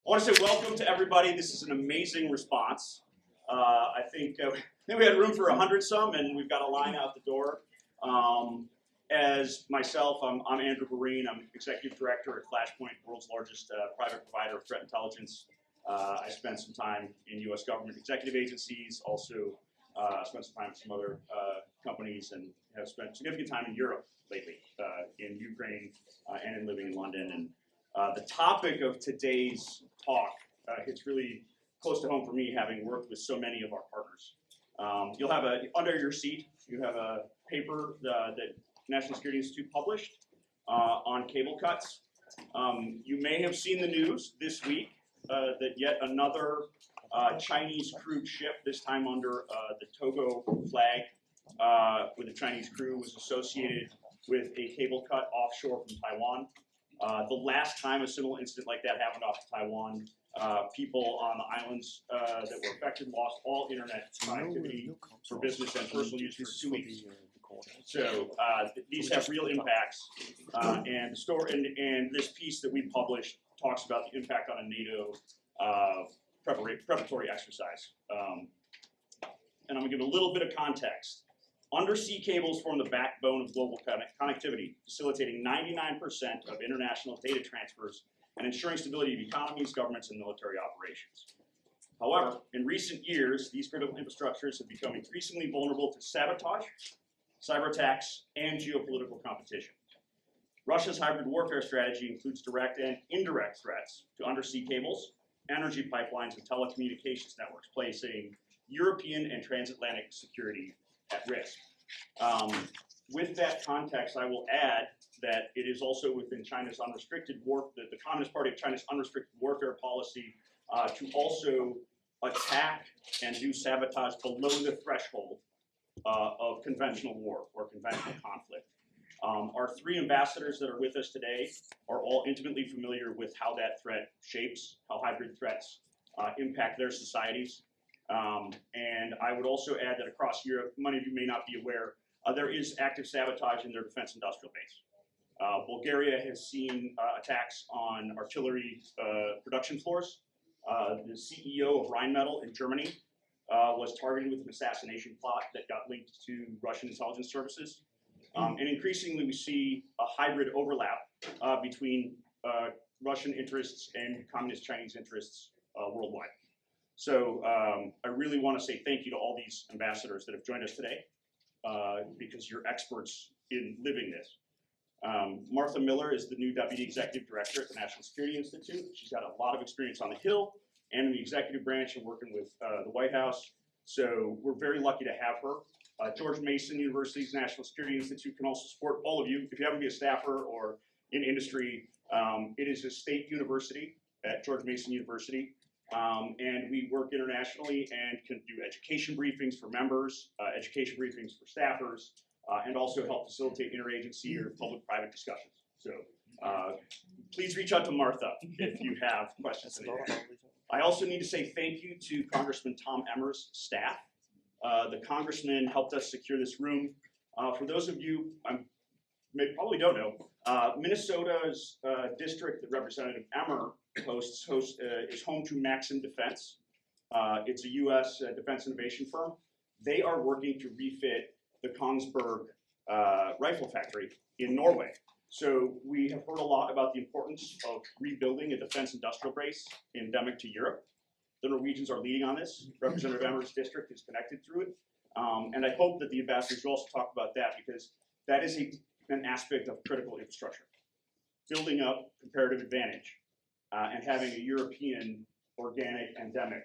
I want to say welcome to everybody. This is an amazing response. I think we had room for 100 some, and we've got a line out the door. As myself, I'm Andrew Breen. I'm Executive Director at Flashpoint, the world's largest private provider of threat intelligence. I spent some time in U.S. government executive agencies, also spent some time with some other companies, and have spent significant time in Europe lately, in Ukraine and in living in London. And the topic of today's talk hits really close to home for me, having worked with so many of our partners. You'll have under your seat, you have a paper that National Security Institute published on cable cuts. You may have seen the news this week that yet another Chinese crewed ship, this time under the Togo flag, with a Chinese crew, was associated with a cable cut offshore from Taiwan. The last time a similar incident like that happened off Taiwan, people on the islands that were affected lost all internet connectivity for business and personal use for 2 weeks. So these have real impacts, and the story and this piece that we published talks about the impact on a NATO preparatory exercise. And I'm going to give a little bit of context. Undersea cables form the backbone of global connectivity, facilitating 99% of international data transfers and ensuring stability of economies, governments, and military operations. However, in recent years, these critical infrastructures have become increasingly vulnerable to sabotage, cyber attacks, and geopolitical competition. Russia's hybrid warfare strategy includes direct and indirect threats to undersea cables, energy pipelines, and telecommunications networks, placing European and transatlantic security at risk. With that context, I will add that it is also within China's unrestricted the Communist Party of China's unrestricted warfare policy to also attack and do sabotage below the threshold of conventional war or conventional conflict. Our three ambassadors that are with us today are all intimately familiar with how that threat shapes, how hybrid threats impact their societies. And I would also add that across Europe, many of you may not be aware, there is active sabotage in their defense industrial base. Bulgaria has seen attacks on artillery production floors. The CEO of Rheinmetall in Germany was targeted with an assassination plot that got linked to Russian intelligence services. And increasingly, we see a hybrid overlap between Russian interests and communist Chinese interests worldwide. So I really want to say thank you to all these ambassadors that have joined us today, because you're experts in living this. Martha Miller is the new Deputy Executive Director at the National Security Institute. She's got a lot of experience on the Hill and in the executive branch and working with the White House. So we're very lucky to have her. George Mason University's National Security Institute can also support all of you. If you happen to be a staffer or in industry, it is a state university at George Mason University. And we work internationally and can do education briefings for members, education briefings for staffers, and also help facilitate interagency or public-private discussions. So please reach out to Martha if you have questions. I also need to say thank you to Congressman Tom Emmer's staff. The congressman helped us secure this room. For those of you probably don't know, Minnesota's district that Representative Emmer hosts is home to Maxim Defense. It's a U.S. defense innovation firm. They are working to refit the Kongsberg rifle factory in Norway. So we have heard a lot about the importance of rebuilding a defense industrial base endemic to Europe. The Norwegians are leading on this. Representative Emmer's district is connected through it. And I hope that the ambassadors will also talk about that, because that is an aspect of critical infrastructure. Building up comparative advantage and having a European organic endemic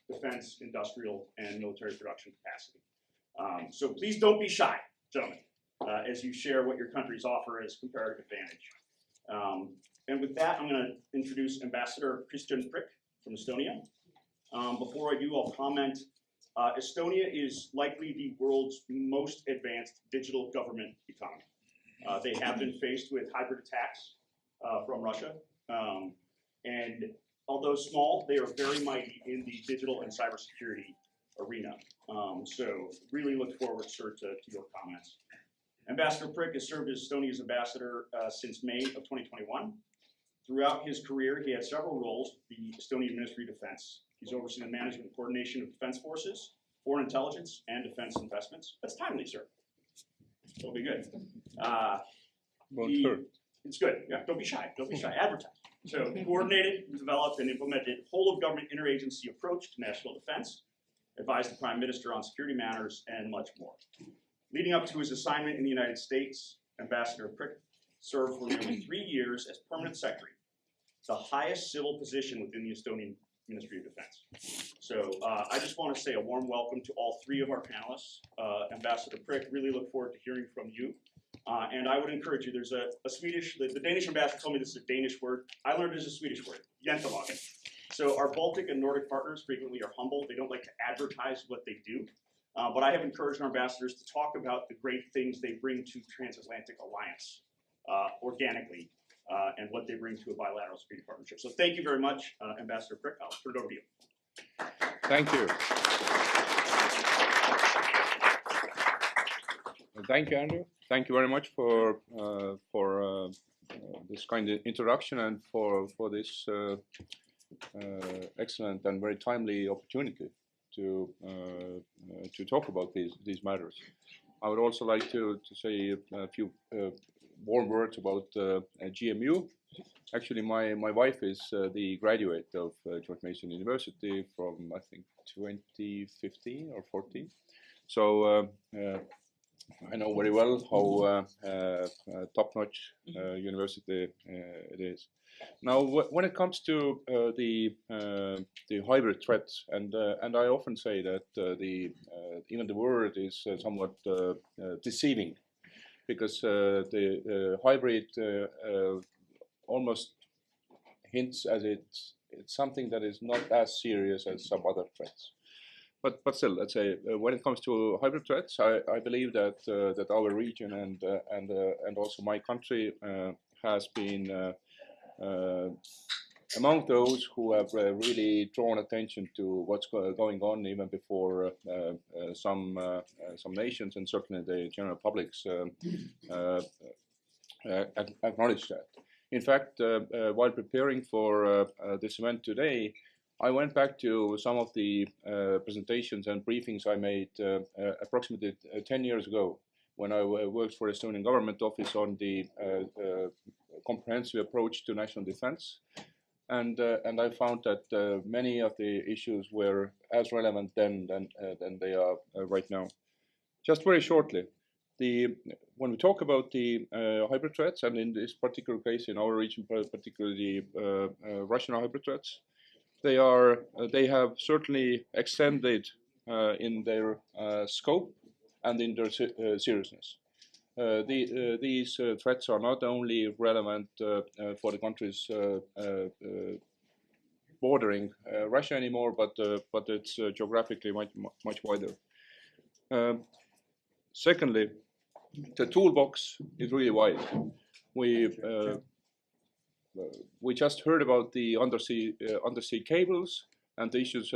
defense, industrial, and military production capacity. So please don't be shy, gentlemen, as you share what your countries offer as comparative advantage. And with that, I'm going to introduce Ambassador Kristjan Prikk from Estonia. Before I do, I'll comment. Estonia is likely the world's most advanced digital government economy. They have been faced with hybrid attacks from Russia. And although small, they are very mighty in the digital and cybersecurity arena. So really look forward, sir, to your comments. Ambassador Prikk has served as Estonia's ambassador since May of 2021. Throughout his career, he had several roles with the Estonian Ministry of Defense. He's overseen the management and coordination of defense forces, foreign intelligence, and defense investments. That's timely, sir. It'll be good. It's good. Yeah, don't be shy. Don't be shy. Advertise. So he coordinated, developed, and implemented whole of government interagency approach to national defense, advised the Prime Minister on security matters, and much more. Leading up to his assignment in the United States, Ambassador Prikk served for nearly 3 years as permanent secretary, the highest civil position within the Estonian Ministry of Defense. So I just want to say a warm welcome to all 3 of our panelists. Ambassador Prikk, really look forward to hearing from you. And I would encourage you, there's a Swedish, the Danish ambassador told me this is a Danish word. I learned it is a Swedish word, jantelag. So our Baltic and Nordic partners frequently are humble. They don't like to advertise what they do. But I have encouraged our ambassadors to talk about the great things they bring to Transatlantic Alliance organically and what they bring to a bilateral security partnership. So thank you very much, Ambassador Prikk. I'll turn it over to you. Thank you. Thank you, Andrew. Thank you very much for this kind of introduction and for this excellent and very timely opportunity to talk about these matters. I would also like to say a few warm words about GMU. Actually, my wife is the graduate of George Mason University from, I think, 2015 or 14. So I know very well how top-notch university it is. Now, when it comes to the hybrid threats, and I often say that even the word is somewhat deceiving, because the hybrid almost hints as it's something that is not as serious as some other threats. But still, let's say when it comes to hybrid threats, I believe that that our region and also my country has been among those who have really drawn attention to what's going on even before some nations and certainly the general publics acknowledge that. In fact, while preparing for this event today, I went back to some of the presentations and briefings I made approximately 10 years ago when I worked for the Estonian government office on the comprehensive approach to national defense. And I found that many of the issues were as relevant then than they are right now. Just very shortly, when we talk about the hybrid threats, and in this particular case in our region, particularly Russian hybrid threats, they have certainly extended in their scope and in their seriousness. These threats are not only relevant for the countries bordering Russia anymore, but it's geographically much wider. Secondly, the toolbox is really wide. We just heard about the undersea cables and the issues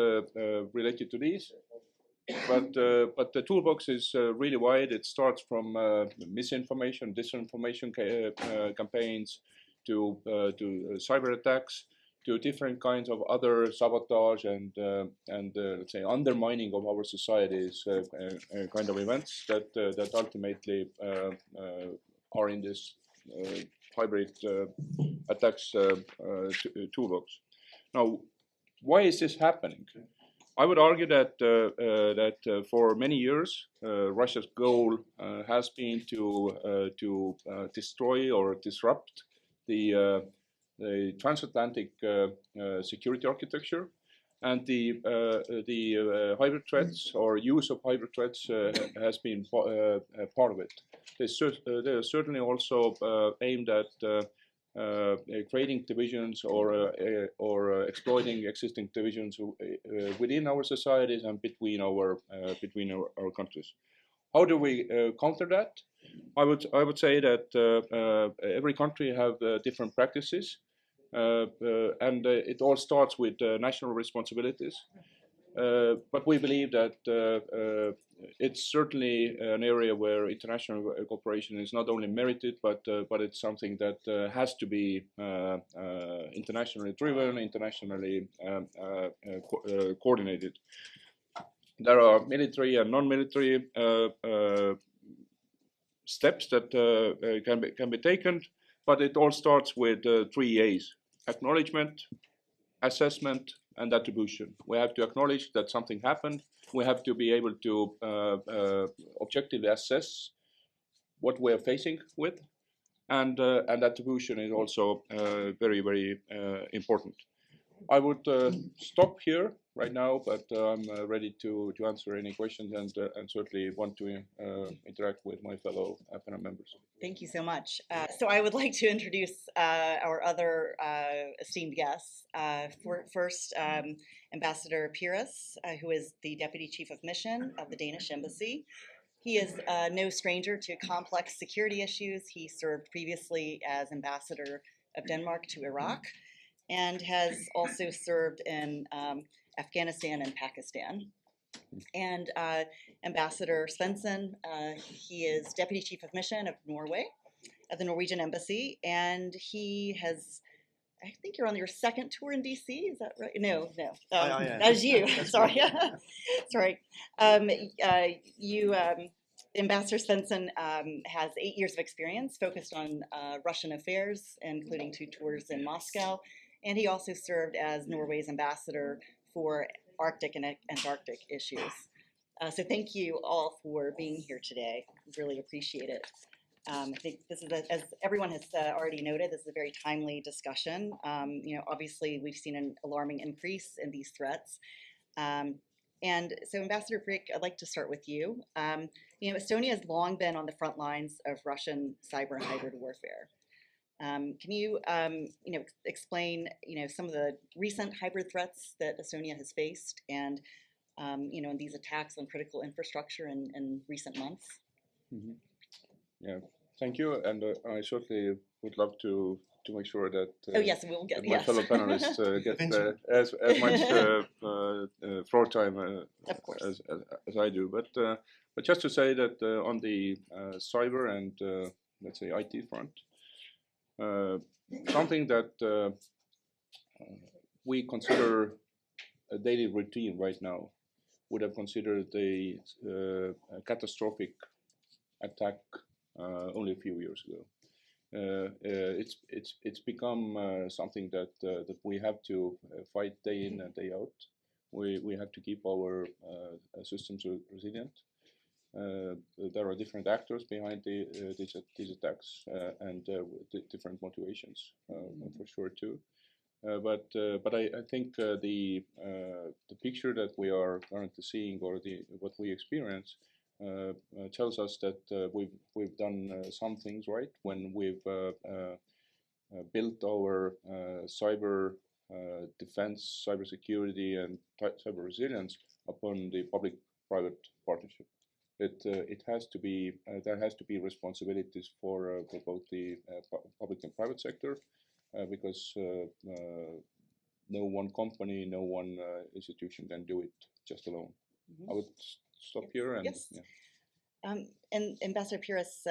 related to these, but the toolbox is really wide. It starts from misinformation, disinformation campaigns, to cyber attacks, to different kinds of other sabotage and let's say undermining of our societies kind of events that ultimately are in this hybrid attacks toolbox. Now, why is this happening? I would argue that for many years Russia's goal has been to destroy or disrupt the transatlantic security architecture, and the hybrid threats or use of hybrid threats has been part of it. They're certainly also aimed at creating divisions or exploiting existing divisions within our societies and between our countries. How do we counter that? I would say that every country have different practices, and it all starts with national responsibilities. But we believe that it's certainly an area where international cooperation is not only merited, but it's something that has to be internationally driven, internationally coordinated. There are military and non-military steps that can be taken, but it all starts with 3 A's: acknowledgement, assessment, and attribution. We have to acknowledge that something happened. We have to be able to objectively assess what we are facing with, and attribution is also very, very important. I would stop here right now, but I'm ready to answer any questions and certainly want to interact with my fellow panel members. Thank you so much. So I would like to introduce our other esteemed guests. First, Ambassador Piras, who is the Deputy Chief of Mission of the Danish Embassy. He is no stranger to complex security issues. He served previously as Ambassador of Denmark to Iraq, and has also served in Afghanistan and Pakistan. And Ambassador Svendsen, he is Deputy Chief of Mission of Norway at the Norwegian Embassy, and he has, I think you're on your second tour in DC, is that right? No, that is you, sorry. Sorry. Ambassador Svendsen has 8 years of experience focused on Russian affairs, including 2 tours in Moscow, and he also served as Norway's ambassador for Arctic and Antarctic issues. So thank you all for being here today. Really appreciate it. I think this is, as everyone has already noted, this is a very timely discussion. Obviously we've seen an alarming increase in these threats. And so Ambassador Prikk, I'd like to start with you. Estonia has long been on the front lines of Russian cyber and hybrid warfare. Can you, explain, some of the recent hybrid threats that Estonia has faced, and, these attacks on critical infrastructure in recent months? Mm-hmm. Yeah, thank you, and I certainly would love to make sure that we'll get my fellow panelists get as much floor time as I do. But just to say that on the cyber and let's say IT front. Something that we consider a daily routine right now would have considered a catastrophic attack only a few years ago. It's become something that we have to fight day in and day out. We have to keep our systems resilient. There are different actors behind these attacks and different motivations for sure too. But I think the picture that we are currently seeing, or what we experience, tells us that we've done some things right when we've built our cyber defense, cyber security, and cyber resilience upon the public-private partnership. It has to be there has to be responsibilities for both the public and private sector, because no one company, no one institution can do it just alone. Mm-hmm. I would stop here. And yes. Yeah. And Ambassador Piras,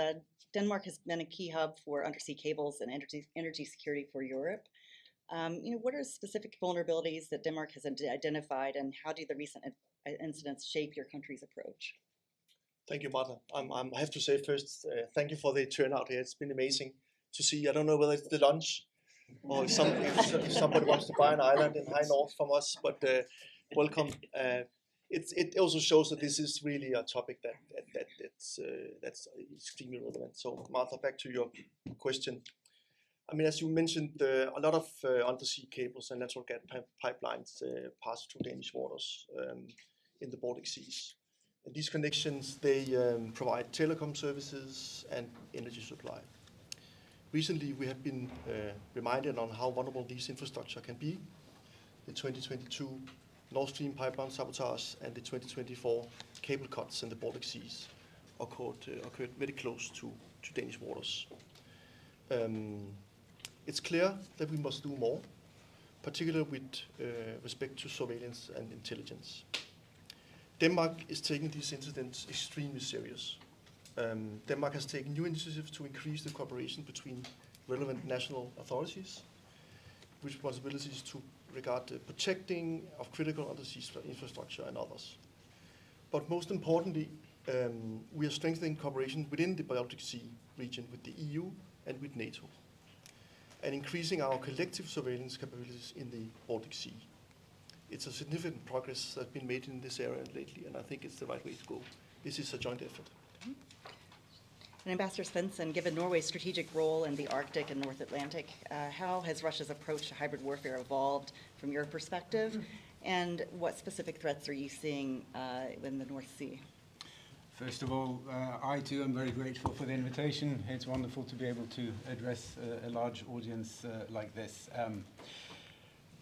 Denmark has been a key hub for undersea cables and energy security for Europe. What are specific vulnerabilities that Denmark has identified, and how do the recent incidents shape your country's approach? Thank you, Martha. I have to say first, thank you for the turnout here. It's been amazing to see. I don't know whether it's the lunch or if somebody wants to buy an island in High North from us, but welcome. It also shows that this is really a topic that's extremely relevant. So, Martha, back to your question. I mean, as you mentioned, a lot of undersea cables and natural gas pipelines pass through Danish waters in the Baltic Seas. And these connections, they provide telecom services and energy supply. Recently, we have been reminded on how vulnerable these infrastructure can be. The 2022 Nord Stream pipeline sabotage and the 2024 cable cuts in the Baltic Seas occurred very close to Danish waters. It's clear that we must do more, particularly with respect to surveillance and intelligence. Denmark is taking these incidents extremely serious. Denmark has taken new initiatives to increase the cooperation between relevant national authorities, with responsibilities to regard the protecting of critical undersea infrastructure and others. But most importantly, we are strengthening cooperation within the Baltic Sea region with the EU and with NATO, and increasing our collective surveillance capabilities in the Baltic Sea. It's a significant progress that's been made in this area lately, and I think it's the right way to go. This is a joint effort. And Ambassador Svendsen, given Norway's strategic role in the Arctic and North Atlantic, how has Russia's approach to hybrid warfare evolved from your perspective? And what specific threats are you seeing in the North Sea? First of all, I too am very grateful for the invitation. It's wonderful to be able to address a large audience like this.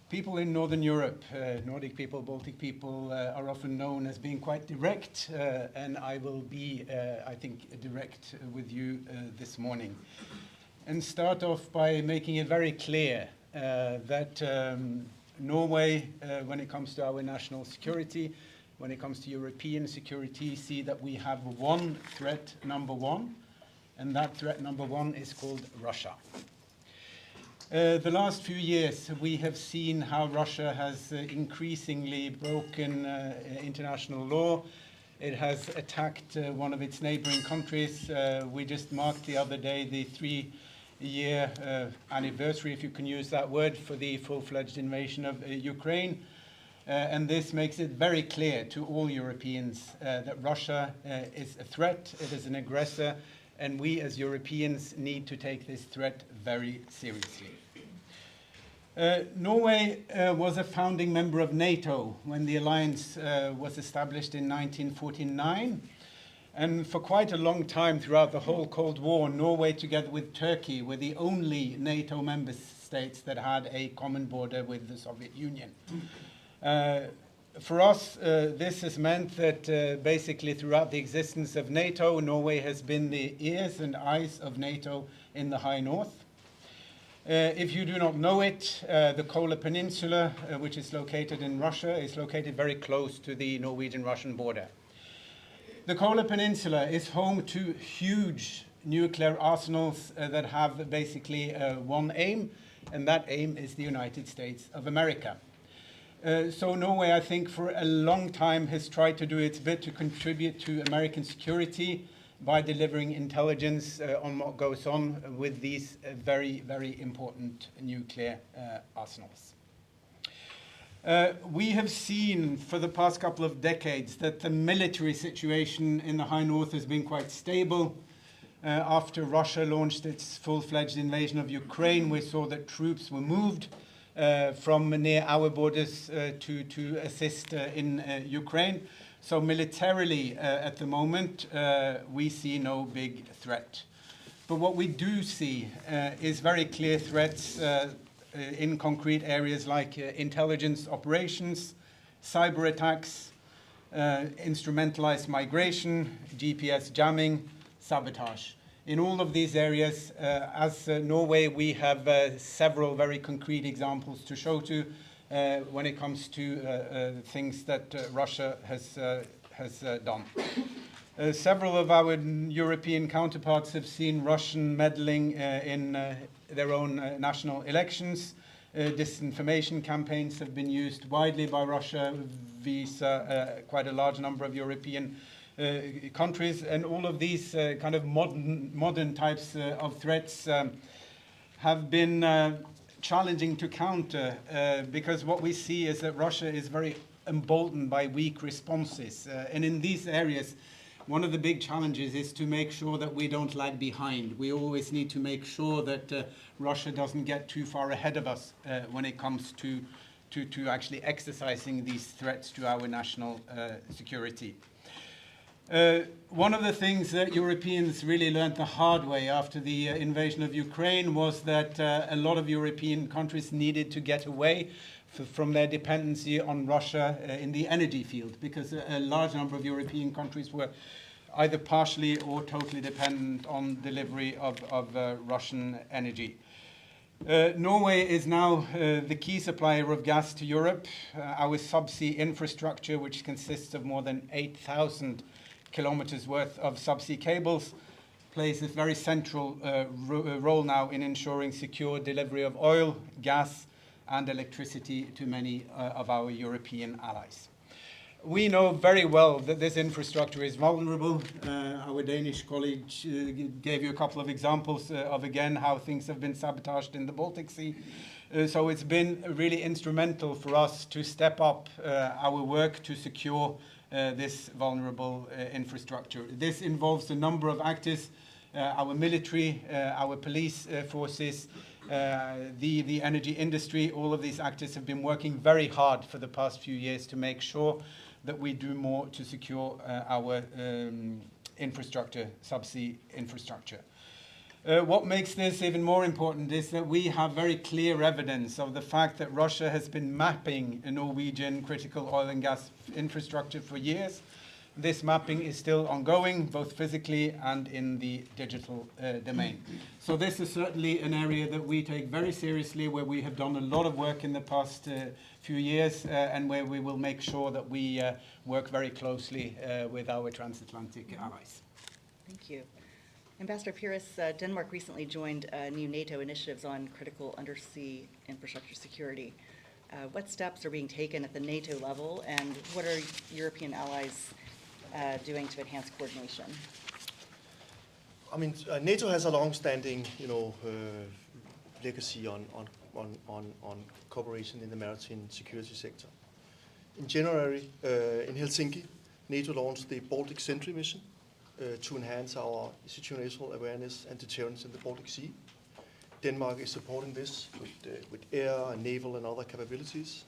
People in Northern Europe, Nordic people, Baltic people, are often known as being quite direct, and I will be, I think, direct with you this morning. And start off by making it very clear that Norway, when it comes to our national security, when it comes to European security, see that we have one threat, number one, and that threat number one is called Russia. The last few years, we have seen how Russia has increasingly broken international law. It has attacked one of its neighboring countries. We just marked the other day the 3-year anniversary, if you can use that word, for the full-fledged invasion of Ukraine. And this makes it very clear to all Europeans that Russia is a threat, it is an aggressor, and we as Europeans need to take this threat very seriously. Norway was a founding member of NATO when the alliance was established in 1949. And for quite a long time throughout the whole Cold War, Norway together with Turkey were the only NATO member states that had a common border with the Soviet Union. For us, this has meant that basically throughout the existence of NATO, Norway has been the ears and eyes of NATO in the High North. If you do not know it, the Kola Peninsula, which is located in Russia, is located very close to the Norwegian-Russian border. The Kola Peninsula is home to huge nuclear arsenals that have basically one aim, and that aim is the United States of America. So Norway, I think, for a long time has tried to do its bit to contribute to American security by delivering intelligence on what goes on with these very, very important nuclear arsenals. We have seen for the past couple of decades that the military situation in the High North has been quite stable. After Russia launched its full-fledged invasion of Ukraine, we saw that troops were moved from near our borders to assist in Ukraine. So militarily, at the moment, we see no big threat. But what we do see is very clear threats in concrete areas like intelligence operations, cyber attacks, instrumentalized migration, GPS jamming, sabotage. In all of these areas, as Norway, we have several very concrete examples to show to when it comes to things that Russia has done. Several of our European counterparts have seen Russian meddling in their own national elections. Disinformation campaigns have been used widely by Russia via quite a large number of European countries, and all of these kind of modern types of threats have been challenging to counter because what we see is that Russia is very emboldened by weak responses. And in these areas, one of the big challenges is to make sure that we don't lag behind. We always need to make sure that Russia doesn't get too far ahead of us when it comes to actually exercising these threats to our national security. One of the things that Europeans really learned the hard way after the invasion of Ukraine was that a lot of European countries needed to get away from their dependency on Russia in the energy field, because a large number of European countries were either partially or totally dependent on delivery of Russian energy. Norway is now the key supplier of gas to Europe. Our subsea infrastructure, which consists of more than 8,000 kilometers worth of subsea cables, plays a very central role now in ensuring secure delivery of oil, gas, and electricity to many of our European allies. We know very well that this infrastructure is vulnerable. Our Danish colleague gave you a couple of examples of, again, how things have been sabotaged in the Baltic Sea. So it's been really instrumental for us to step up our work to secure this vulnerable infrastructure. This involves a number of actors, our military, our police forces, the energy industry. All of these actors have been working very hard for the past few years to make sure that we do more to secure our infrastructure, subsea infrastructure. What makes this even more important is that we have very clear evidence of the fact that Russia has been mapping a Norwegian critical oil and gas infrastructure for years. This mapping is still ongoing, both physically and in the digital domain. So this is certainly an area that we take very seriously, where we have done a lot of work in the past few years, and where we will make sure that we work very closely with our transatlantic allies. Thank you. Ambassador Piras, Denmark recently joined new NATO initiatives on critical undersea infrastructure security. What steps are being taken at the NATO level, and what are European allies doing to enhance coordination? I mean, NATO has a long-standing, legacy on cooperation in the maritime security sector. In January, in Helsinki, NATO launched the Baltic Sentry mission to enhance our situational awareness and deterrence in the Baltic Sea. Denmark is supporting this with air and naval and other capabilities.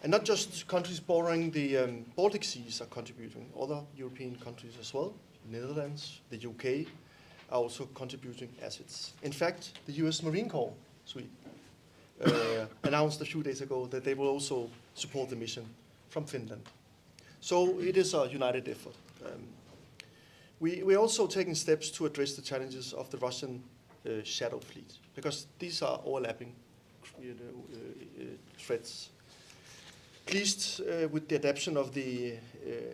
And not just countries bordering the Baltic Seas are contributing, other European countries as well. The Netherlands, the UK are also contributing assets. In fact, the US Marine Corps announced a few days ago that they will also support the mission from Finland. So it is a united effort. We're also taking steps to address the challenges of the Russian shadow fleet, because these are overlapping threats. Pleased with the adoption of the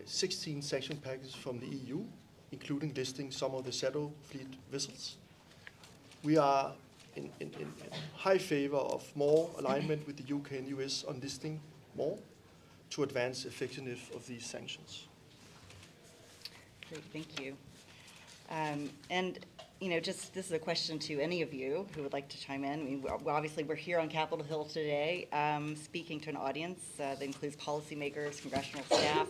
16 sanction packages from the EU, including listing some of the shadow fleet vessels. We are in high favor of more alignment with the UK and US on listing more to advance effectiveness of these sanctions. Great, thank you. And this is a question to any of you who would like to chime in. I mean, obviously, we're here on Capitol Hill today, speaking to an audience that includes policymakers, congressional staff.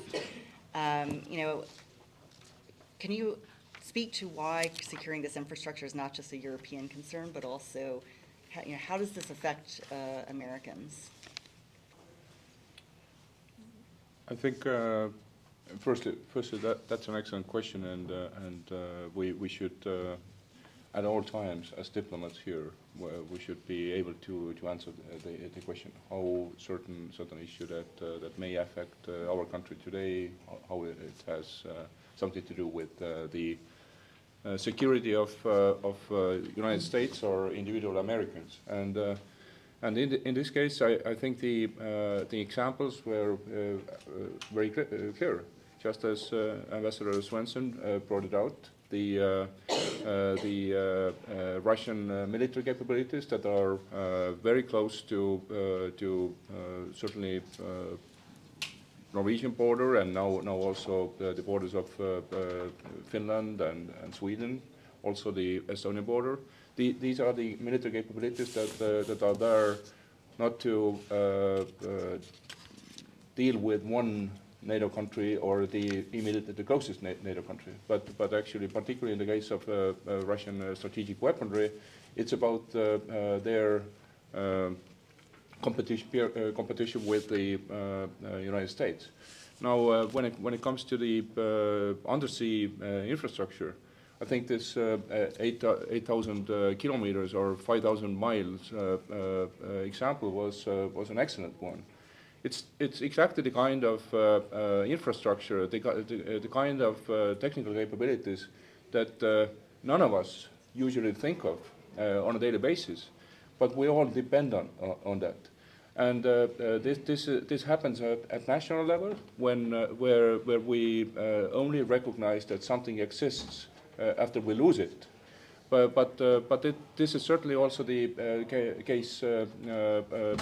Can you speak to why securing this infrastructure is not just a European concern, but also, how does this affect Americans? I think firstly, that's an excellent question, and we should, at all times, as diplomats here, we should be able to answer the question how certain issue that may affect our country today, how it has something to do with the security of United States or individual Americans. And in this case, I think the examples were very clear. Just as Ambassador Svendsen brought it out, the Russian military capabilities that are very close to certainly Norwegian border, and now also the borders of Finland and Sweden, also the Estonian border. These are the military capabilities that are there not to deal with one NATO country or the closest NATO country, but actually, particularly in the case of Russian strategic weaponry, it's about their competition with the United States. Now, when it comes to the undersea infrastructure, I think this 8,000 kilometers or 5,000 miles example was an excellent one. It's exactly the kind of infrastructure, the kind of technical capabilities that none of us usually think of on a daily basis. but we all depend on that. And this happens at national level when where we only recognize that something exists after we lose it. But this is certainly also the case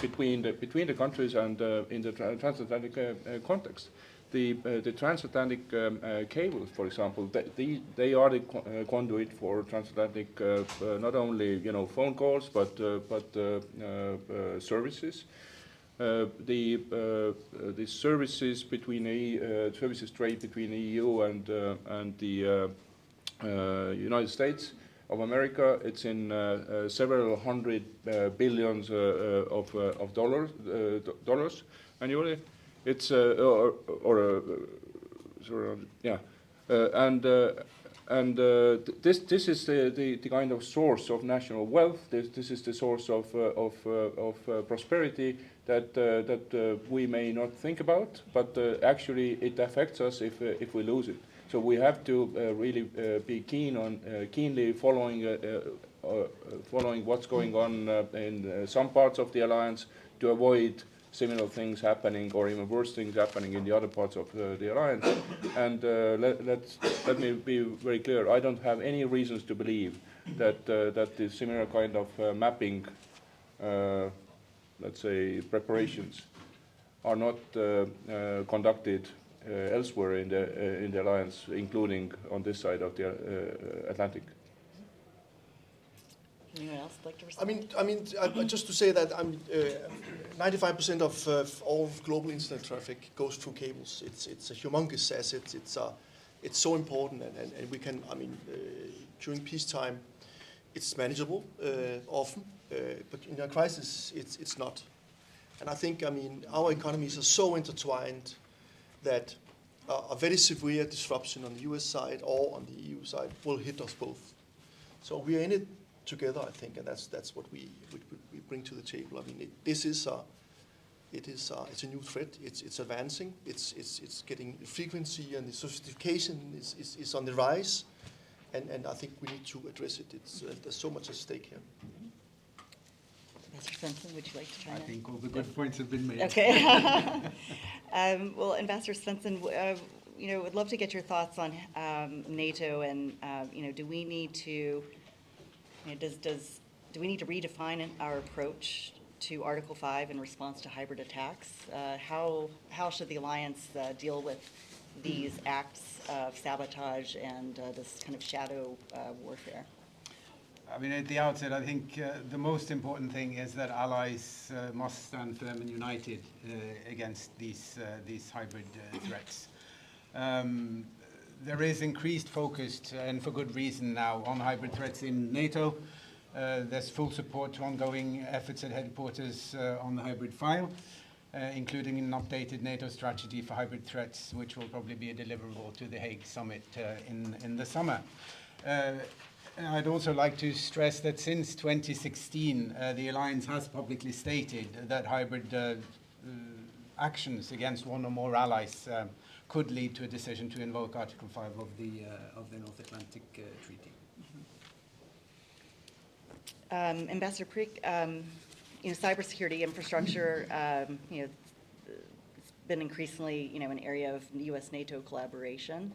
between the countries and in the transatlantic context. The transatlantic cables, for example, they are the conduit for transatlantic not only phone calls but services. The services between services trade between the EU and the United States of America, it's in several hundred billions of dollars annually. It's this is the kind of source of national wealth. This is the source of prosperity that we may not think about, but actually it affects us if we lose it. So we have to really be keenly following what's going on in some parts of the alliance to avoid similar things happening or even worse things happening in the other parts of the alliance. And let me be very clear. I don't have any reasons to believe that the similar kind of mapping, let's say, preparations are not conducted elsewhere in the alliance, including on this side of the Atlantic. Anyone else like to respond? Just to say that 95% of all global internet traffic goes through cables. It's a humongous asset. It's so important, and we can. During peacetime, it's manageable often, but in a crisis, it's not. And I think our economies are so intertwined that a very severe disruption on the US side or on the EU side will hit us both. So we are in it together, I think, and that's what we bring to the table. It's a new threat. It's advancing. It's getting frequency, and the sophistication is on the rise, and I think we need to address it. There's so much at stake here. Mr. Svendsen, would you like to chime in? I think all the good points have been made. Okay. Well, Ambassador Svendsen, would love to get your thoughts on NATO, and do we need to, do we need to redefine our approach to Article 5 in response to hybrid attacks? How should the alliance deal with these acts of sabotage and this kind of shadow warfare? At the outset, I think the most important thing is that allies must stand firm and united against these hybrid threats. There is increased focus, and for good reason now, on hybrid threats in NATO. There's full support to ongoing efforts at headquarters on the hybrid file, including an updated NATO strategy for hybrid threats, which will probably be a deliverable to the Hague summit in the summer. I'd also like to stress that since 2016, the Alliance has publicly stated that hybrid actions against one or more allies could lead to a decision to invoke Article 5 of the North Atlantic Treaty. Ambassador Prikk, cybersecurity infrastructure, it's been increasingly, an area of U.S.-NATO collaboration.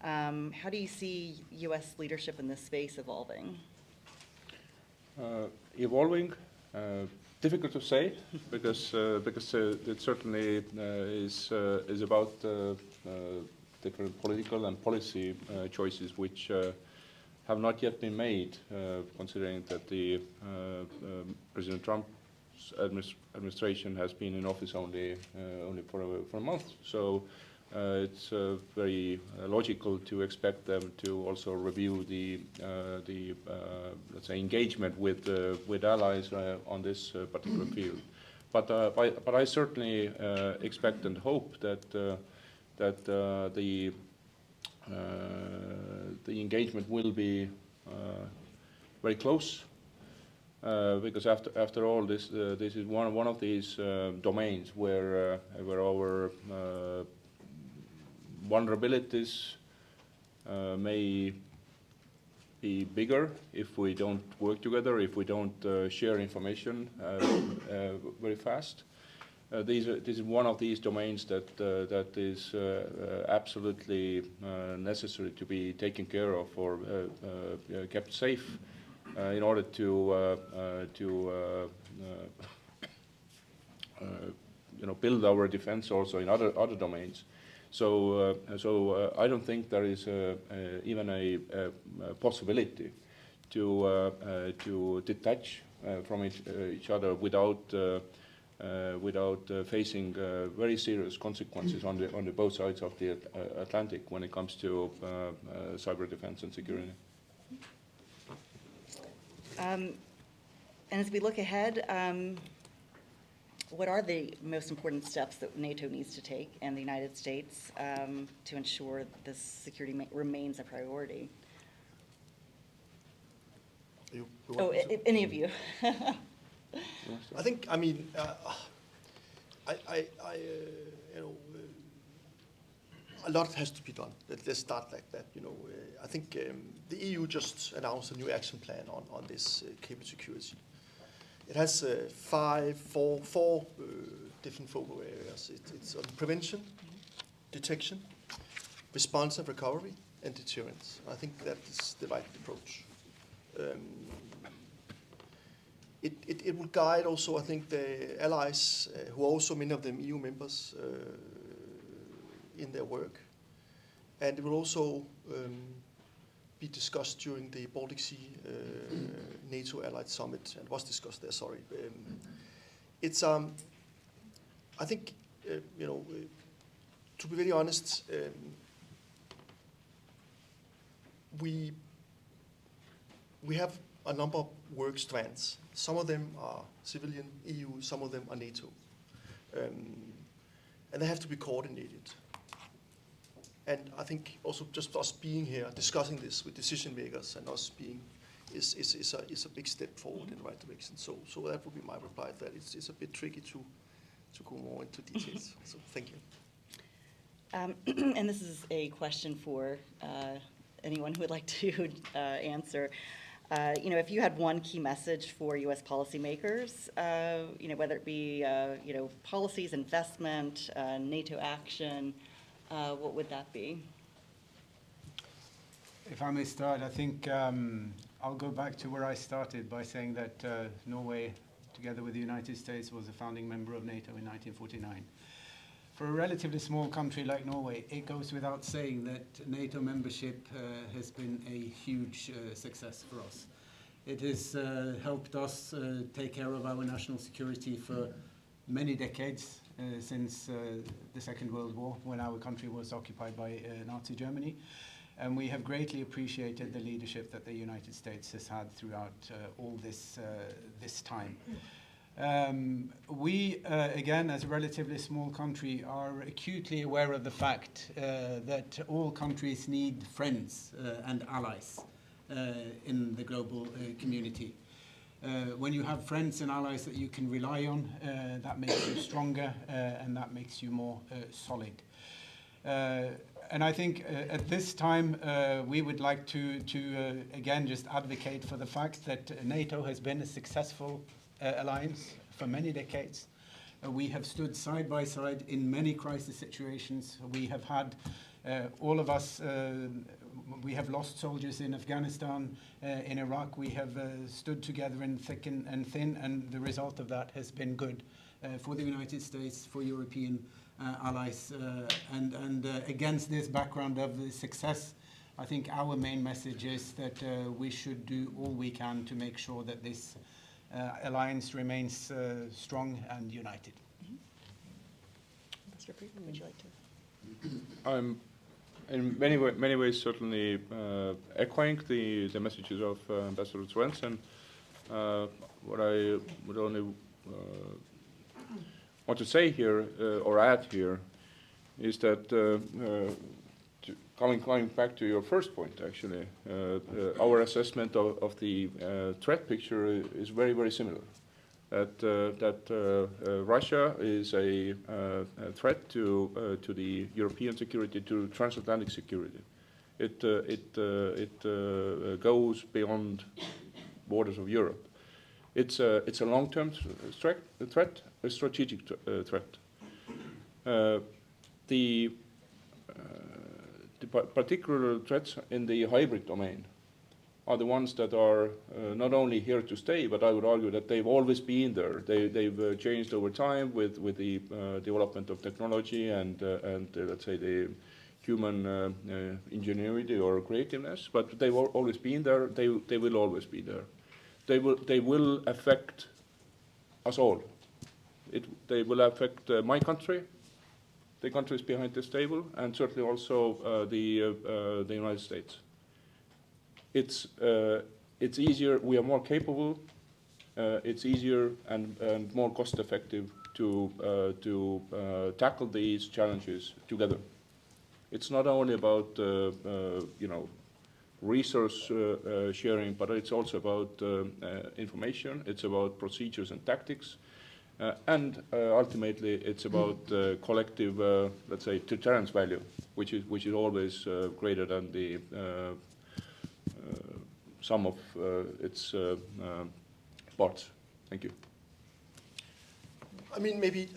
How do you see U.S. leadership in this space evolving? Evolving, difficult to say, because it certainly is about different political and policy choices which have not yet been made, considering that the President Trump's administration has been in office only for a month. So it's very logical to expect them to also review the let's say engagement with allies on this particular field. But I certainly expect and hope that the engagement will be very close, because after all, this is one of these domains where our vulnerabilities may be bigger if we don't work together, if we don't share information very fast. This is one of these domains that is absolutely necessary to be taken care of or kept safe in order to build our defense also in other domains. So I don't think there is even a possibility to detach from each other without facing very serious consequences on the both sides of the Atlantic when it comes to cyber defense and security. And as we look ahead, what are the most important steps that NATO needs to take and the United States to ensure that this security remains a priority? Any of you? I think, I mean, a lot has to be done. Let's start like that. I think the EU just announced a new action plan on this cable security. It has four different focal areas. It's on prevention, detection, response and recovery, and deterrence. I think that is the right approach. It will guide also, I think, the allies, who are also many of them EU members, in their work. And it will also be discussed during the Baltic Sea NATO Allied Summit, and was discussed there, sorry. It's, I think, to be very honest, we have a number of work strands. Some of them are civilian EU, some of them are NATO. And they have to be coordinated. And I think also just us being here, discussing this with decision makers and us being, is a big step forward in the right direction. So that would be my reply to that. It's a bit tricky to go more into details. So thank you. And this is a question for anyone who would like to answer. If you had one key message for U.S. policymakers, whether it be policies, investment, NATO action, what would that be? If I may start, I think I'll go back to where I started by saying that Norway, together with the United States, was a founding member of NATO in 1949. For a relatively small country like Norway, it goes without saying that NATO membership has been a huge success for us. It has helped us take care of our national security for many decades, since the Second World War, when our country was occupied by Nazi Germany. And we have greatly appreciated the leadership that the United States has had throughout all this time. We, again, as a relatively small country, are acutely aware of the fact that all countries need friends and allies in the global community. When you have friends and allies that you can rely on, that makes you stronger and that makes you more solid. And I think at this time we would like to again just advocate for the fact that NATO has been a successful alliance for many decades. We have stood side by side in many crisis situations. We have had, all of us, we have lost soldiers in Afghanistan, in Iraq. We have stood together in thick and thin, and the result of that has been good for the United States, for European allies. And against this background of the success, I think our main message is that we should do all we can to make sure that this alliance remains strong and united. Ambassador Prikk, would you like to? I'm in many ways certainly echoing the messages of Ambassador Svendsen. What I would only want to say here or add here is that coming back to your first point, actually, our assessment of the threat picture is very, very similar. That Russia is a threat to the European security, to transatlantic security, It goes beyond borders of Europe. It's a long-term threat, a strategic threat. The particular threats in the hybrid domain are the ones that are not only here to stay, but I would argue that they've always been there. They've changed over time with the development of technology and let's say the human ingenuity or creativeness. But they've always been there. They will always be there. They will affect us all. They will affect my country, the countries behind this table, and certainly also the United States. It's easier. We are more capable. It's easier and more cost-effective to tackle these challenges together. It's not only about resource sharing, but it's also about information. It's about procedures and tactics, and ultimately it's about collective, let's say, deterrence value, which is always greater than the sum of its parts. Thank you. I mean, maybe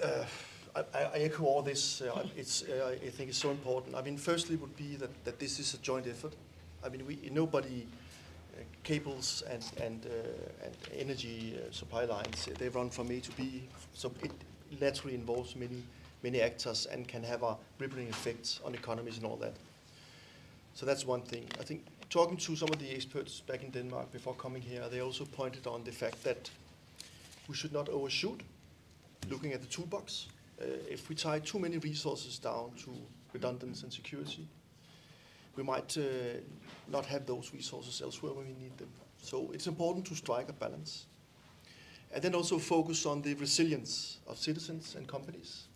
I echo all this. I think it's so important. I mean, firstly would be that this is a joint effort. I mean, nobody, cables and energy supply lines, they run from A to B, so it naturally involves many actors and can have a rippling effect on economies and all that. So that's one thing. I think talking to some of the experts back in Denmark before coming here, they also pointed on the fact that we should not overshoot looking at the toolbox. If we tie too many resources down to redundancy and security, we might not have those resources elsewhere when we need them. So it's important to strike a balance. And then also focus on the resilience of citizens and companies,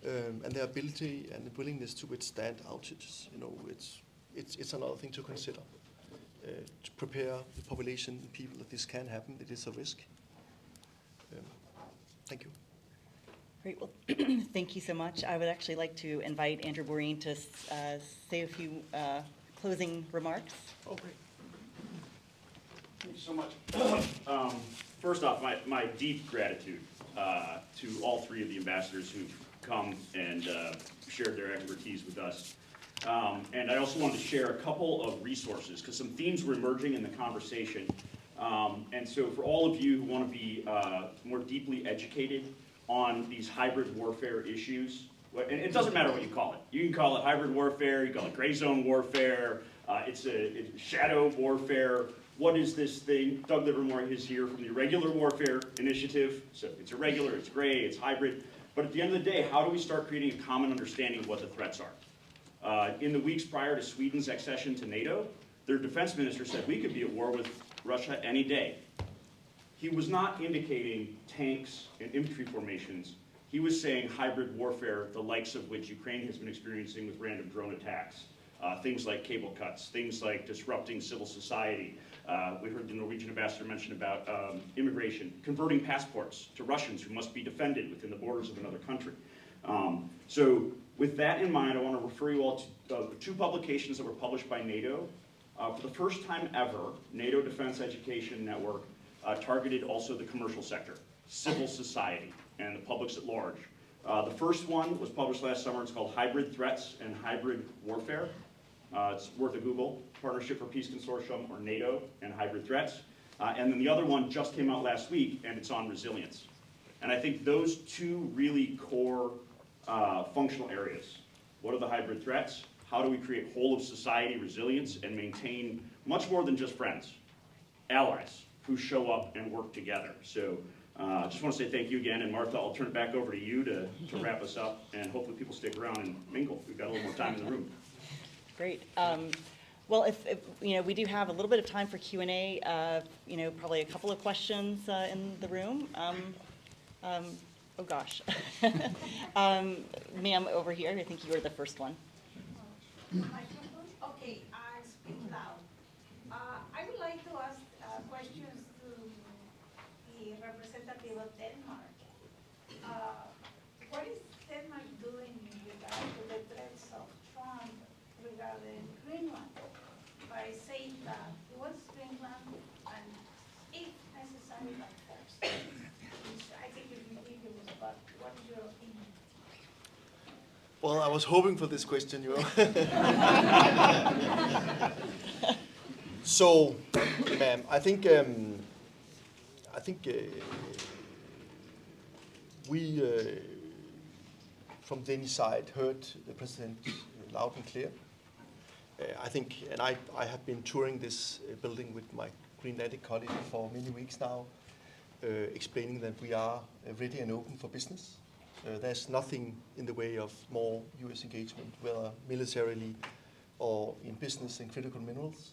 and their ability and willingness to withstand outages. You know, it's another thing to consider. To prepare the population and people that this can happen, it is a risk. Thank you. Great. Well, thank you so much. I would actually like to invite Andrew Boreen to say a few closing remarks. Oh, great. Thank you so much. First off, my deep gratitude to all three of the ambassadors who've come and shared their expertise with us. And I also wanted to share a couple of resources because some themes were emerging in the conversation. And so for all of you who want to be more deeply educated on these hybrid warfare issues, and it doesn't matter what you call it. You can call it hybrid warfare, you call it gray zone warfare, it's shadow warfare. What is this thing? Doug Livermore is here from the Irregular Warfare Initiative. So it's irregular, it's gray, it's hybrid. But at the end of the day, how do we start creating a common understanding of what the threats are? In the weeks prior to Sweden's accession to NATO, their defense minister said we could be at war with Russia any day. He was not indicating tanks and infantry formations. He was saying hybrid warfare, the likes of which Ukraine has been experiencing with random drone attacks. Things like cable cuts, things like disrupting civil society. We heard the Norwegian ambassador mention about immigration, converting passports to Russians who must be defended within the borders of another country. So with that in mind, I want to refer you all to two publications that were published by NATO. For the first time ever, NATO Defense Education Network targeted also the commercial sector, civil society, and the publics at large. The first one was published last summer. It's called Hybrid Threats and Hybrid Warfare. It's worth a Google, Partnership for Peace Consortium, or NATO, and Hybrid Threats. And then the other one just came out last week, and it's on resilience. And I think those two really core functional areas. What are the hybrid threats? How do we create whole of society resilience and maintain much more than just friends, allies who show up and work together? So I just want to say thank you again, and Martha, I'll turn it back over to you to wrap us up, and hopefully people stick around and mingle. We've got a little more time in the room. Great. Well, if we do have a little bit of time for Q&A, probably a couple of questions in the room. Oh gosh. Ma'am over here, I think you were the first one. Okay, I speak loud. I would like to ask questions to the representative of Denmark. What is Denmark doing in regard to the threats of Trump regarding Greenland? by saying that it was Greenland and if necessary, like first. Which I think is ridiculous, but what is your opinion? Well, I was hoping for this question, you know. So, ma'am, I think we, from Danish side, heard the president loud and clear. I think, and I have been touring this building with my Greenlandic colleague for many weeks now, explaining that we are ready and open for business. There's nothing in the way of more U.S. engagement, whether militarily or in business and critical minerals.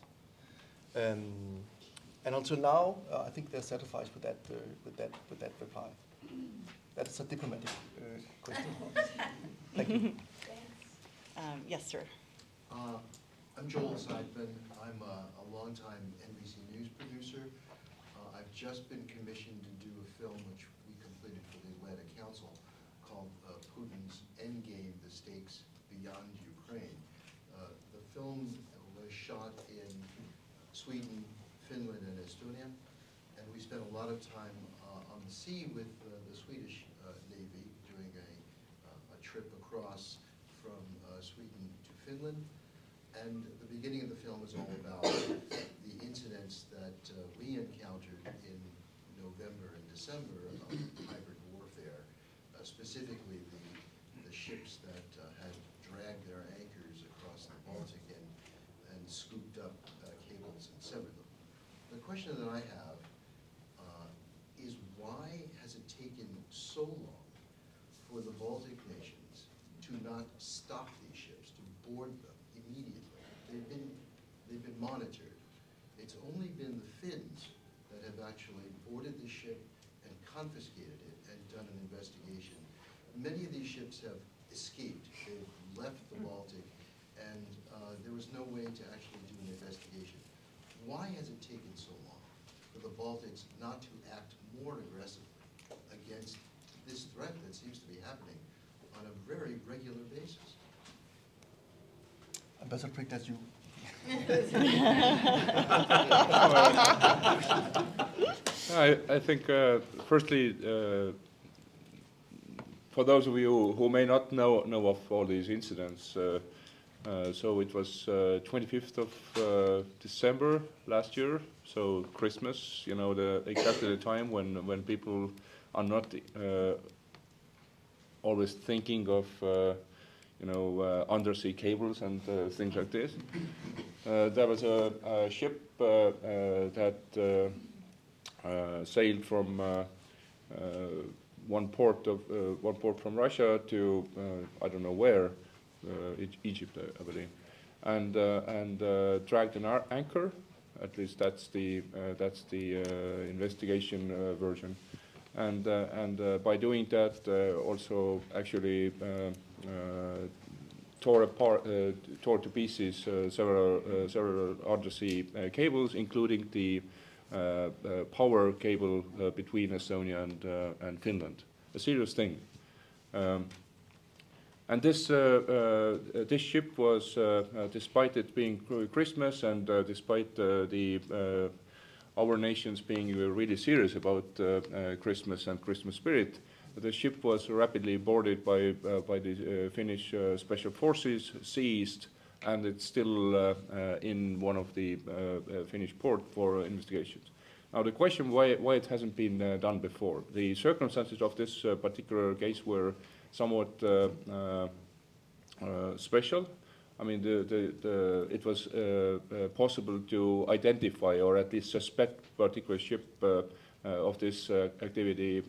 And until now, I think they're satisfied with that reply. That's a diplomatic question. Thank you. Yes, sir. I'm Joel Seidman. I'm a longtime NBC News producer. I've just been commissioned to do a film which we completed for the Atlantic Council called Putin's Endgame, The Stakes Beyond Ukraine. The film was shot in Sweden, Finland, and Estonia, and we spent a lot of time on the sea with the Swedish Navy doing a trip across from Sweden to Finland. And the beginning of the film is all about the incidents that we encountered in November and December of hybrid warfare, specifically the ships that had dragged their anchors across the Baltic and scooped up cables and severed them. The question that I have is why has it taken so long for the Baltic nations to not stop these ships, to board them immediately? They've been monitored. It's only been the Finns that have actually boarded the ship and confiscated it and done an investigation. Many of these ships have escaped. They've left the Baltic, and there was no way to actually do an investigation. Why has it taken so long for the Baltics not to act more aggressively against this threat that seems to be happening on a very regular basis? Ambassador Prikk, that's you. I think, firstly, for those of you who may not know of all these incidents, so it was 25th of December last year, so Christmas, you know, exactly the time when people are not always thinking of undersea cables and things like this. There was a ship that sailed from one port from Russia to I don't know where, Egypt, I believe, and dragged an anchor. At least that's the investigation version, and by doing that also actually tore to pieces several undersea cables, including the power cable between Estonia and Finland. A serious thing. And this ship was, despite it being Christmas and despite our nations being really serious about Christmas and Christmas spirit, the ship was rapidly boarded by the Finnish special forces, seized, and it's still in one of the Finnish port for investigations. Now the question why it hasn't been done before. The circumstances of this particular case were somewhat special. I mean, it was possible to identify or at least suspect particular ship of this activity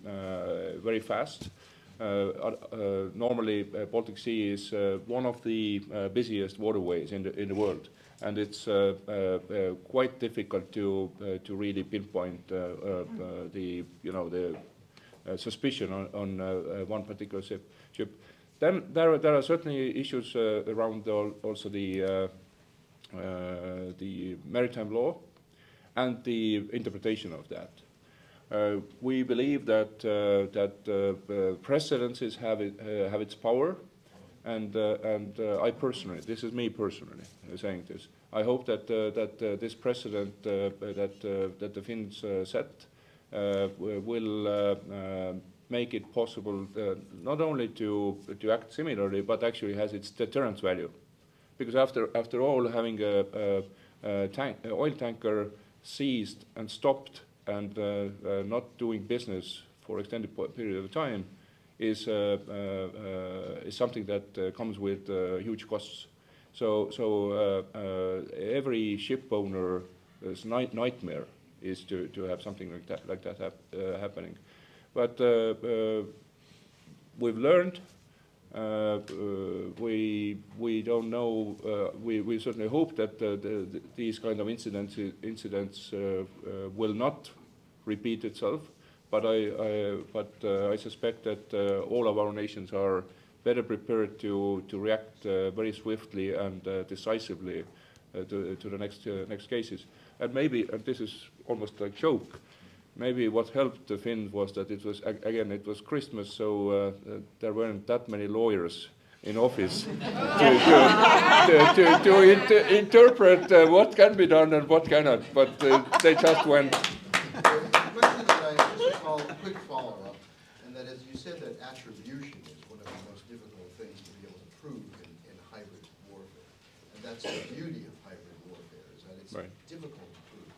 very fast. Normally, Baltic Sea is one of the busiest waterways in the world, and it's quite difficult to really pinpoint the suspicion on one particular ship. Then there are certainly issues around also the maritime law and the interpretation of that. We believe that precedences have its power, And I personally, this is me personally saying this, I hope that this precedent that the Finns set will make it possible not only to act similarly, but actually has its deterrent value. Because after all, having a oil tanker seized and stopped and not doing business for extended period of time is something that comes with huge costs. So every ship owner's nightmare is to have something like that happening. But we've learned. We don't know. We certainly hope that these kind of incidents will not repeat itself. But I suspect that all of our nations are better prepared to react very swiftly and decisively to the next cases. And maybe, and this is almost like joke, maybe what helped the Finns was that it was Christmas, so there weren't that many lawyers in office to interpret what can be done and what cannot. But they just went. The question that I just quick follow-up, and that is, you said that attribution is one of the most difficult things to be able to prove in hybrid warfare, and that's the beauty of hybrid warfare, is that it's Right. difficult to prove.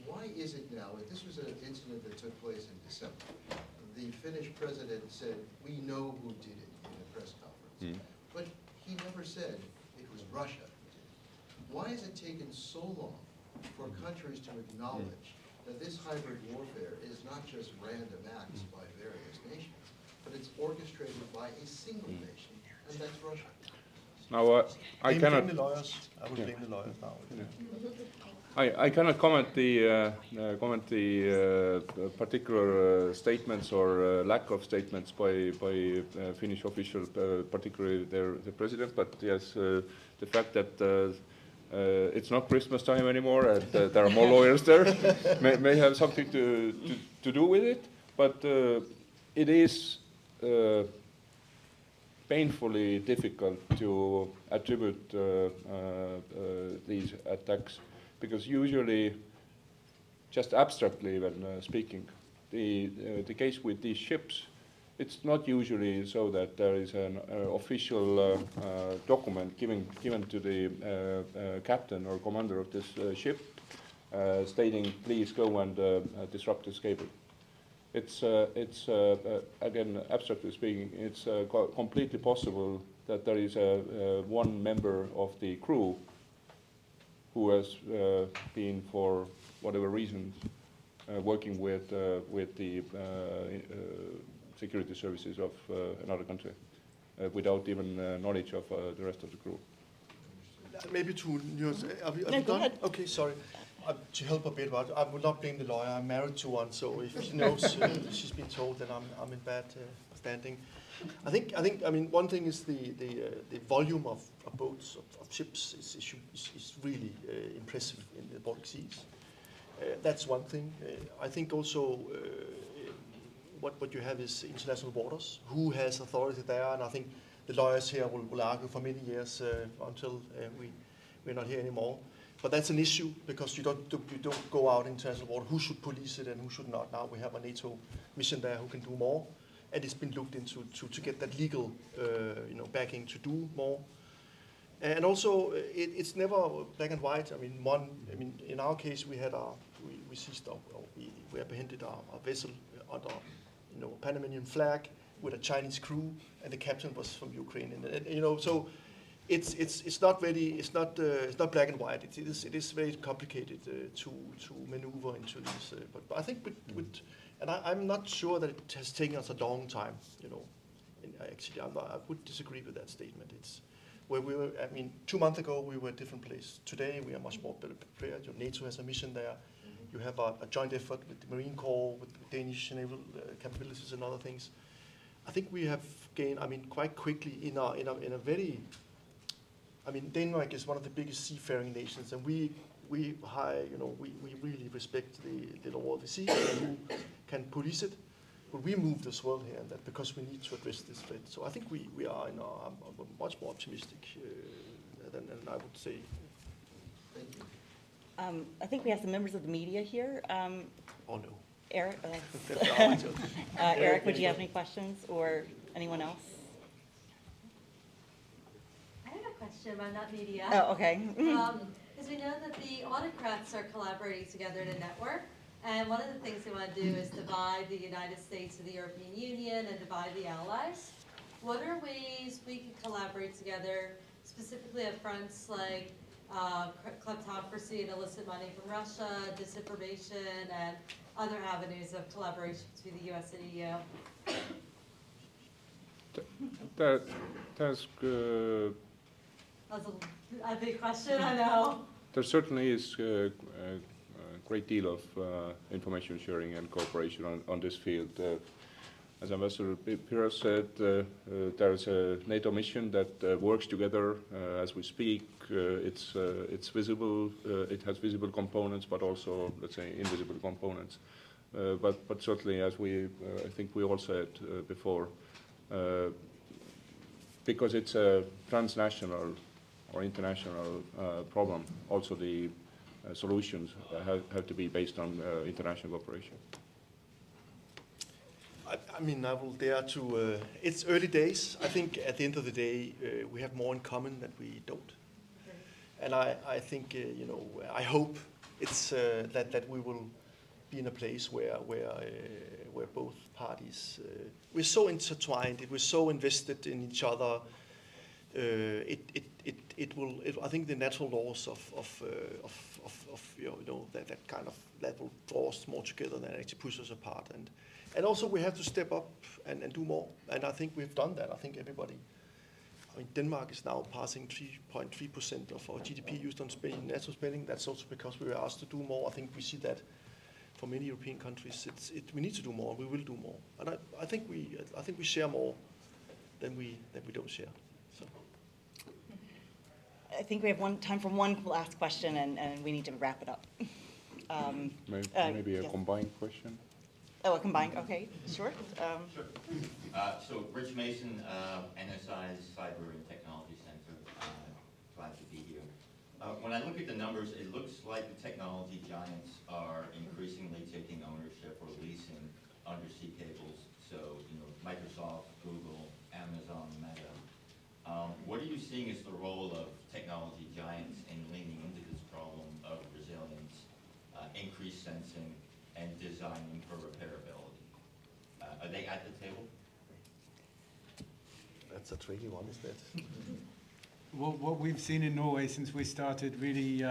Why is it now, if this was an incident that took place in December, the Finnish president said, we know who did it in a press conference, but he never said it was Russia who did it. Why has it taken so long for countries to acknowledge that this hybrid warfare is not just random acts by various nations, but it's orchestrated by a single nation, and that's Russia? Now I Blame cannot. the lawyers. I would blame the lawyers now. I cannot comment the particular statements or lack of statements by Finnish officials, particularly the president. But yes, the fact that it's not Christmas time anymore and there are more lawyers there may have something to do with it. But it is painfully difficult to attribute these attacks. Because usually, just abstractly when speaking, the case with these ships, it's not usually so that there is an official document given to the captain or commander of this ship stating, please go and disrupt this cable. It's again, abstractly speaking, it's completely possible that there is one member of the crew who has been, for whatever reasons, working with the security services of another country without even knowledge of the rest of the crew. Maybe to yours. Are No, you go done? ahead. Okay, sorry. To help a bit, I would not blame the lawyer. I'm married to one, so if she knows she's been told, then I'm in bad standing. I think. I mean, one thing is the volume of boats, of ships is really impressive in the Baltic Seas. That's one thing. I think also what you have is international waters. Who has authority there? And I think the lawyers here will argue for many years until we're not here anymore. But that's an issue because you don't go out in international water. Who should police it and who should not? Now we have a NATO mission there who can do more, and it's been looked into to get that legal backing to do more. And also, it's never black and white. I mean, in our case, we had we seized we apprehended our vessel under a Panamanian flag with a Chinese crew, and the captain was from Ukraine. And so it's not black and white. It is very complicated to maneuver into this. But I think and I'm not sure that it has taken us a long time. Actually, I would disagree with that statement. It's where we were. I mean, 2 months ago we were a different place. Today we are much more better prepared. NATO has a mission there. You have a joint effort with the Marine Corps, with Danish naval capabilities and other things. I think we have gained. I mean, quite quickly in a very. I mean, Denmark is one of the biggest seafaring nations, and we really respect the law of the sea, who can police it, but we moved as well here, and that because we need to address this threat. So I think we are in I'm much more optimistic than I would say. Thank you. I think we have some members of the media here. Oh no. Eric, Eric, Eric, would you have any questions, or anyone else? I have a question, but I'm not media. Oh, okay. Because we know that the autocrats are collaborating together in a network, and one of the things they want to do is divide the United States and the European Union and divide the allies. What are ways we can collaborate together, specifically at fronts like kleptocracy and illicit money from Russia, disinformation, and other avenues of collaboration between the US and EU? That's That's a big question, I know. There certainly is a great deal of information sharing and cooperation on this field. As Ambassador Piras said, there is a NATO mission that works together as we speak. It's visible. It has visible components, but also, let's say, invisible components. But certainly, as I think we all said before, because it's a transnational or international problem, also the solutions have to be based on international cooperation. I mean, I will dare to. It's early days. I think at the end of the day, we have more in common than we don't. And I think, I hope it's that we will be in a place where both parties we're so intertwined, we're so invested in each other. It will. I think the natural laws of that will draw us more together than actually push us apart. And also we have to step up and do more. And I think we've done that. I think everybody. I mean, Denmark is now passing 3.3% of our GDP used on spending, NATO spending. That's also because we were asked to do more. I think we see that for many European countries. We need to do more. We will do more. And I think we share more than we don't share. So. I think we have time for one last question, and we need to wrap it up. Maybe a yes. combined question. Oh, a combined, okay, sure. Sure. So Rich Mason, NSI's Cyber and Technology Center, glad to be here. When I look at the numbers, it looks like the technology giants are increasingly taking ownership or leasing undersea cables. So, Microsoft, Google, Amazon, Meta. What are you seeing as the role of technology giants in leaning into this problem of resilience, increased sensing, and designing for repairability? Are they at the table? That's a tricky one, is that? What we've seen in Norway since we started really,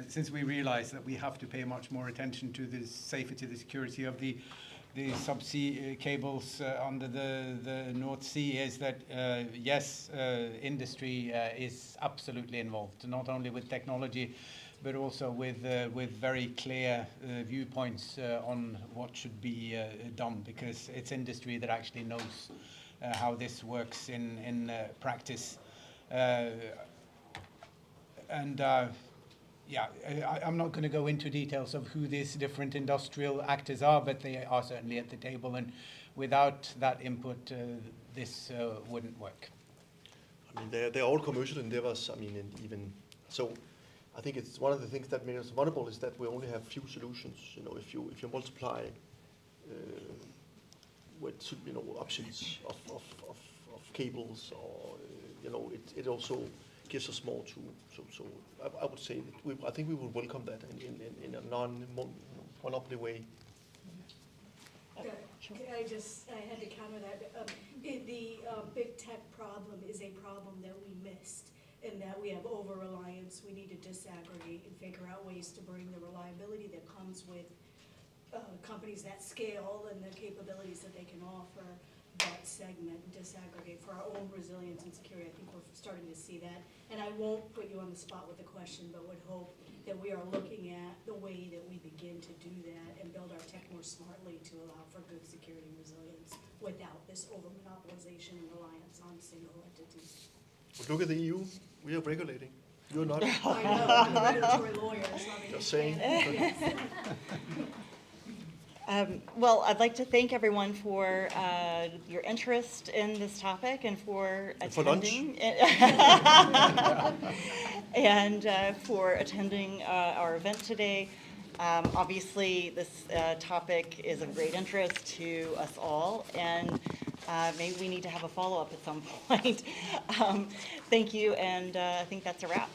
since we realized that we have to pay much more attention to the safety, the security of the subsea cables under the North Sea, is that yes, industry is absolutely involved, not only with technology, but also with very clear viewpoints on what should be done, because it's industry that actually knows how this works in practice. I'm not going to go into details of who these different industrial actors are, but they are certainly at the table, and without that input, this wouldn't work. I mean, they're all commercial endeavors. I mean, and even so, I think it's one of the things that makes us vulnerable is that we only have few solutions. If you multiply with options of cables, or it also gives us more to. So I would say that I think we will welcome that in a non-monopoly way. I had to counter that. The big tech problem is a problem that we missed, in that we have over-reliance. We need to disaggregate and figure out ways to bring the reliability that comes with companies that scale and the capabilities that they can offer, but segment and disaggregate for our own resilience and security. I think we're starting to see that. And I won't put you on the spot with a question, but would hope that we are looking at the way that we begin to do that and build our tech more smartly to allow for good security and resilience without this over-monopolization and reliance on single entities. But look at the EU. We are regulating. You're not. I know, I'm a regulatory lawyer, so Just saying. Yes. Well, I'd like to thank everyone for your interest in this topic and for For lunch. attending. And for attending our event today. Obviously, this topic is of great interest to us all, and maybe we need to have a follow-up at some point. Thank you, and I think that's a wrap.